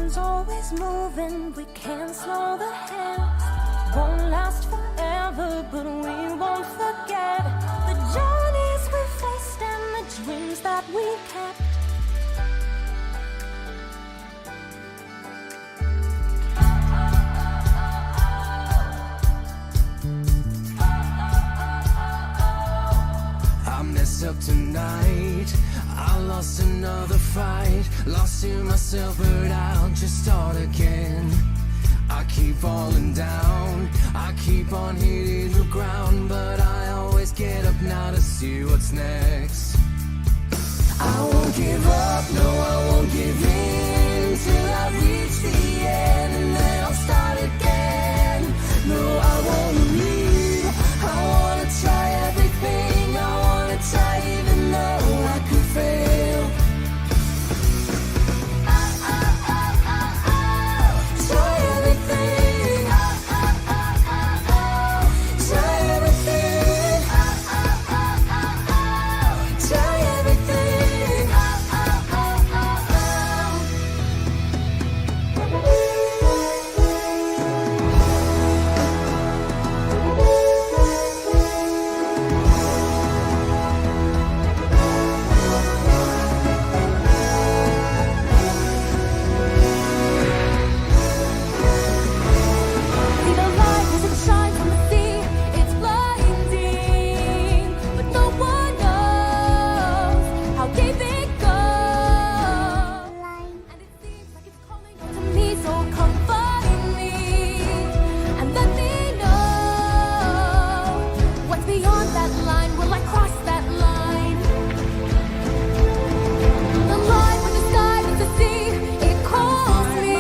time's always moving, we can't slow the hands. Won't last forever, but we won't forget the journeys we faced and the dreams that we kept. I messed up tonight, I lost another fight. Lost in myself, but I'll just start again. I keep falling down, I keep on hitting the ground, but I always get up now to see what's next. I won't give up, no I won't give in, till I reach the end and then I'll start again. No I won't leave, I wanna try everything, I wanna try even though I could fail. Try everything, try everything, try everything. See the light as it shines on the sea, it's blinding, but no one knows how deep it goes. And it seems like it's calling out to me, so come find me and let me know what's beyond that line. Will I cross that line? The line when the sky meets the sea, it calls me,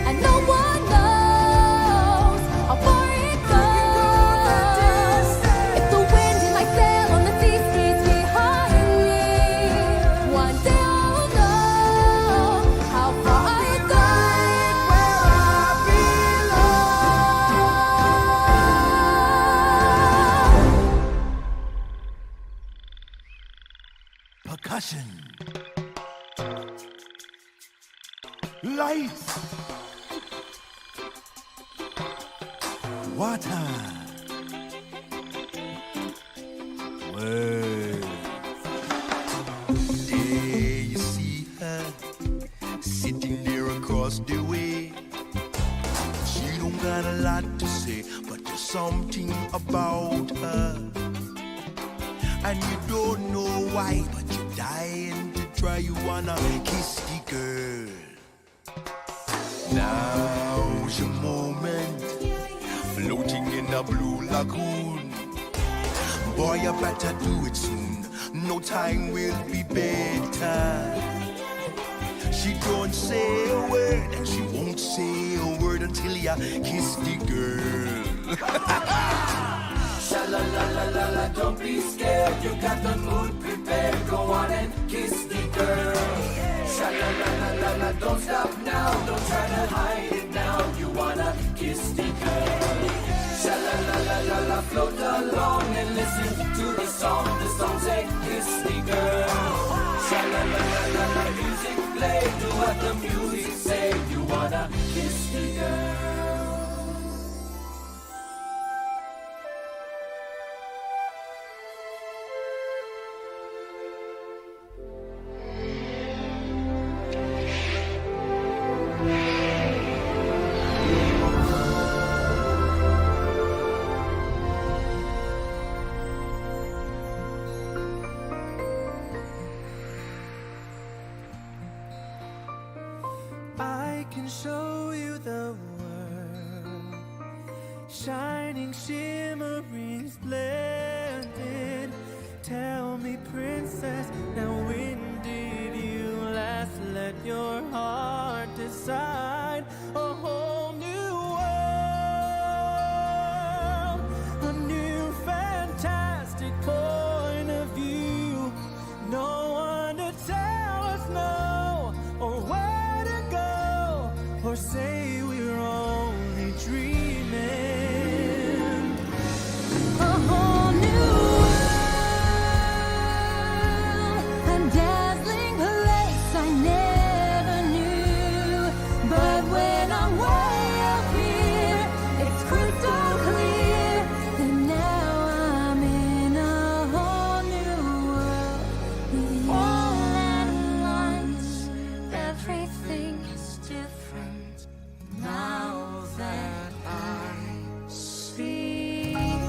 and no one knows how far it goes. If the wind in my sail on the sea stays behind me, one day I'll know how far I go. Percussion. Lights. Water. Words. There you see her, sitting there across the way. She don't got a lot to say, but there's something about her. And you don't know why, but you're dying to try. You wanna kiss the girl. Now's your moment, floating in a blue lagoon. Boy, you better do it soon, no time will be better. She don't say a word, and she won't say a word until you kiss the girl. Sha la la la la la, don't be scared, you got the mood prepared. Go on and kiss the girl. Sha la la la la la, don't stop now, don't try to hide it now. You wanna kiss the girl. Sha la la la la la, float along and listen to the song. The song say kiss the girl. Sha la la la la la, music play, do what the music say. You wanna kiss the girl. I can show you the world, shining, shimmering, splendid. Tell me, princess, now when did you last let your heart decide? A whole new world, a new fantastic point of view. No one to tell us no, or where to go, or say we're only dreaming. A whole new world, a dazzling place I never knew. All at once, everything is different now that I see you.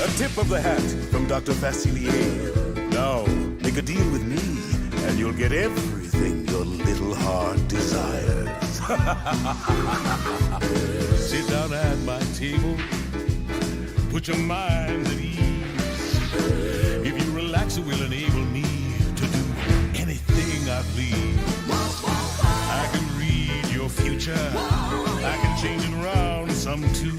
A tip of the hat from Dr. Facilier. Now, make a deal with me, and you'll get everything your little heart desires. Sit down at my table, put your mind at ease. If you relax, it will enable me to do anything I please. I can read your future, I can change it around some too.